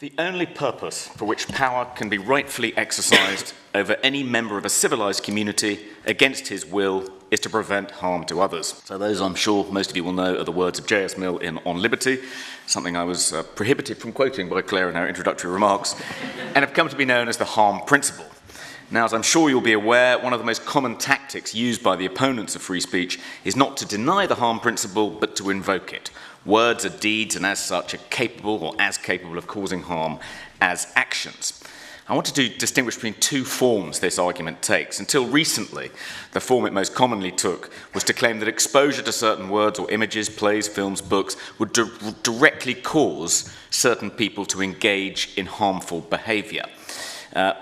The only purpose for which power can be rightfully exercised over any member of a civilized community against his will is to prevent harm to others. So those, I'm sure, most of you will know are the words of J.S. Mill in On Liberty, something I was prohibited from quoting by Claire in our introductory remarks, and have come to be known as the harm principle. Now, as I'm sure you'll be aware, one of the most common tactics used by the opponents of free speech is not to deny the harm principle, but to invoke it. Words are deeds, and as such are capable or as capable of causing harm as actions. I wanted to distinguish between two forms this argument takes. Until recently, the form it most commonly took was to claim that exposure to certain words or images, plays, films, books, would directly cause certain people to engage in harmful behaviour.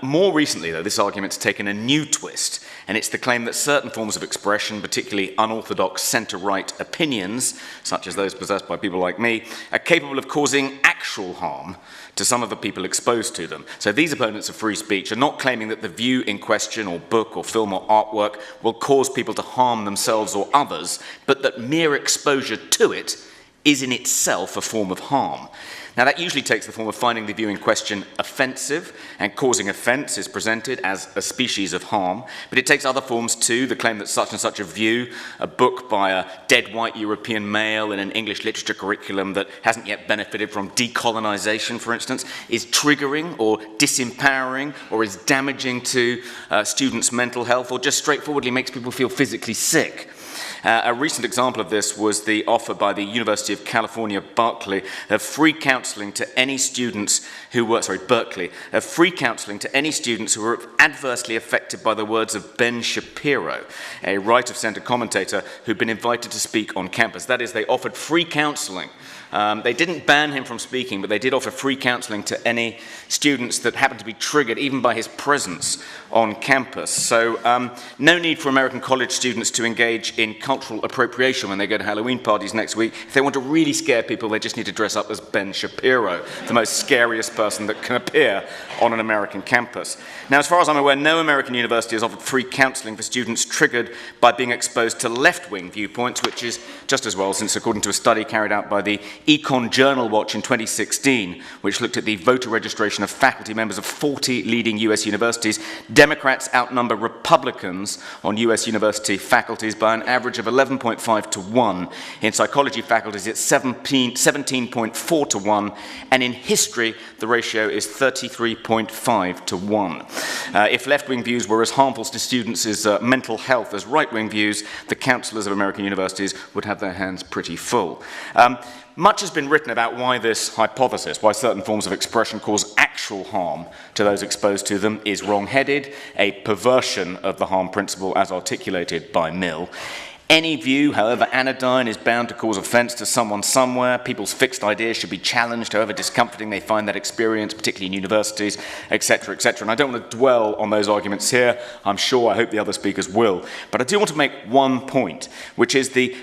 More recently, though, this argument's taken a new twist, and it's the claim that certain forms of expression, particularly unorthodox centre-right opinions, such as those possessed by people like me, are capable of causing actual harm to some of the people exposed to them. So these opponents of free speech are not claiming that the view in question, or book, or film, or artwork will cause people to harm themselves or others, but that mere exposure to it is in itself a form of harm. Now, that usually takes the form of finding the view in question offensive, and causing offence is presented as a species of harm. But it takes other forms too, the claim that such and such a view, a book by a dead white European male in an English literature curriculum that hasn't yet benefited from decolonisation, for instance, is triggering or disempowering or is damaging to students' mental health, or just straightforwardly makes people feel physically sick. A recent example of this was the offer by the University of California, Berkeley, of free counselling to any students who were, of free counselling to any students who were adversely affected by the words of Ben Shapiro, a right-of-centre commentator who'd been invited to speak on campus. That is, they offered free counselling. They didn't ban him from speaking, but they did offer free counselling to any students that happened to be triggered even by his presence on campus. So no need for American college students to engage in cultural appropriation when they go to Halloween parties next week. If they want to really scare people, they just need to dress up as Ben Shapiro, the most scariest person that can appear on an American campus. Now, as far as I'm aware, no American university has offered free counselling for students triggered by being exposed to left-wing viewpoints, which is just as well, since according to a study carried out by the Econ Journal Watch in 2016, which looked at the voter registration of faculty members of 40 leading US universities, Democrats outnumber Republicans on US university faculties by an average of 11.5 to 1. In psychology faculties, it's 17.4 to 1, and in history, the ratio is 33.5 to 1. If left-wing views were as harmful to students' mental health as right-wing views, the counsellors of American universities would have their hands pretty full. Much has been written about why this hypothesis, why certain forms of expression cause actual harm to those exposed to them, is wrong-headed, a perversion of the harm principle as articulated by Mill. Any view, however anodyne, is bound to cause offence to someone somewhere. People's fixed ideas should be challenged, however discomforting they find that experience, particularly in universities, etc., etc. And I don't want to dwell on those arguments here. I hope the other speakers will. But I do want to make one point, which is that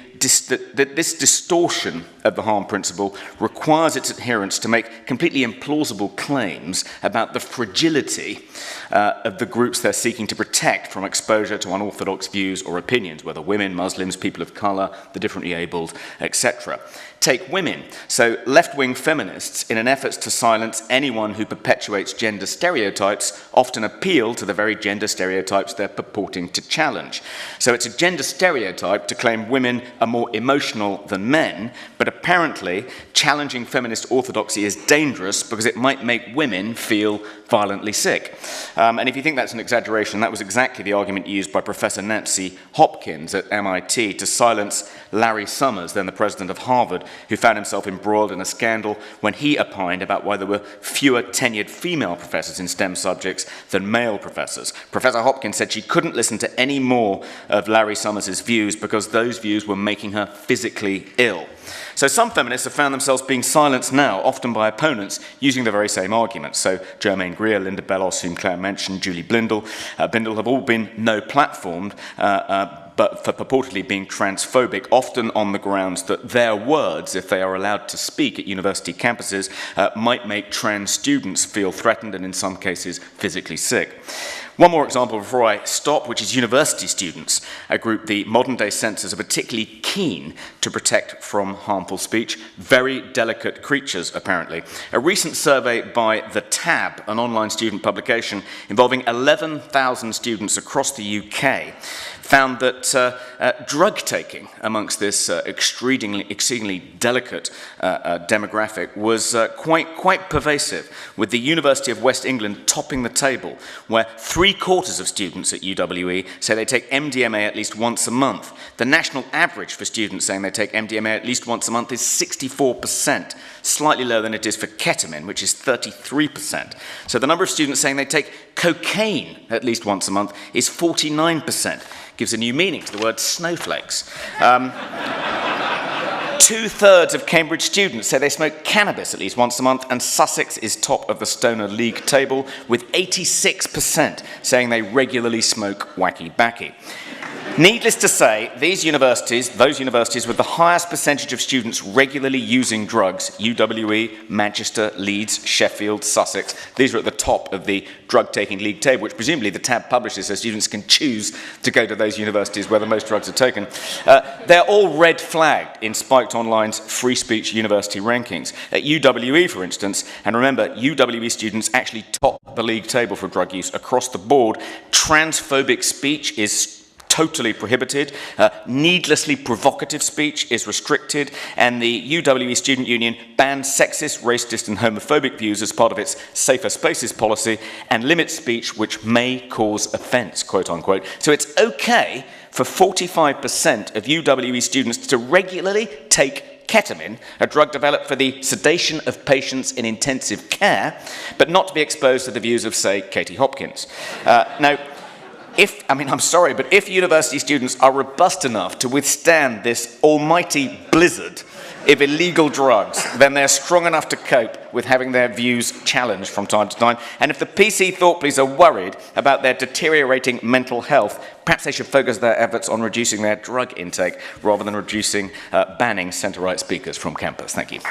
this distortion of the harm principle requires its adherents to make completely implausible claims about the fragility of the groups they're seeking to protect from exposure to unorthodox views or opinions, whether women, Muslims, people of colour, the differently abled, etc. Take women. So left-wing feminists, in an effort to silence anyone who perpetuates gender stereotypes, often appeal to the very gender stereotypes they're purporting to challenge. So it's a gender stereotype to claim women are more emotional than men, but apparently challenging feminist orthodoxy is dangerous because it might make women feel violently sick. And if you think that's an exaggeration, that was exactly the argument used by Professor Nancy Hopkins at MIT to silence Larry Summers, then the president of Harvard, who found himself embroiled in a scandal when he opined about why there were fewer tenured female professors in STEM subjects than male professors. Professor Hopkins said she couldn't listen to any more of Larry Summers' views because those views were making her physically ill. So some feminists have found themselves being silenced now, often by opponents, using the very same arguments. So Germaine Greer, Linda Bellos, whom Claire mentioned, Julie Bindel have all been no-platformed, but for purportedly being transphobic, often on the grounds that their words, if they are allowed to speak at university campuses, might make trans students feel threatened and in some cases physically sick. One more example before I stop, which is university students, a group the modern-day censors are particularly keen to protect from harmful speech. Very delicate creatures, apparently. A recent survey by The Tab, an online student publication involving 11,000 students across the UK, found that drug taking amongst this exceedingly delicate demographic was quite pervasive, with the University of West England topping the table, where 3/4 of students at UWE say they take MDMA at least once a month. The national average for students saying they take MDMA at least once a month is 64%, slightly lower than it is for ketamine, which is 33%. So the number of students saying they take cocaine at least once a month is 49%. Gives a new meaning to the word snowflakes. 2/3 of Cambridge students say they smoke cannabis at least once a month, and Sussex is top of the Stoner League table, with 86% saying they regularly smoke wacky-backy. Needless to say, those universities with the highest percentage of students regularly using drugs, UWE, Manchester, Leeds, Sheffield, Sussex, these are at the top of the drug-taking league table, which presumably the Tab publishes so students can choose to go to those universities where the most drugs are taken. They're all red-flagged in Spiked Online's free speech university rankings. At UWE, for instance, and remember, UWE students actually top the league table for drug use across the board, transphobic speech is totally prohibited, needlessly provocative speech is restricted, and the UWE Student Union bans sexist, racist and homophobic views as part of its safer spaces policy and limits speech which may cause offence, quote unquote. So it's okay for 45% of UWE students to regularly take ketamine, a drug developed for the sedation of patients in intensive care, but not to be exposed to the views of, say, Katie Hopkins. Now, I'm sorry, but if university students are robust enough to withstand this almighty blizzard of illegal drugs, then they're strong enough to cope with having their views challenged from time to time. And if the PC thought police are worried about their deteriorating mental health, perhaps they should focus their efforts on reducing their drug intake rather than banning centre-right speakers from campus. Thank you.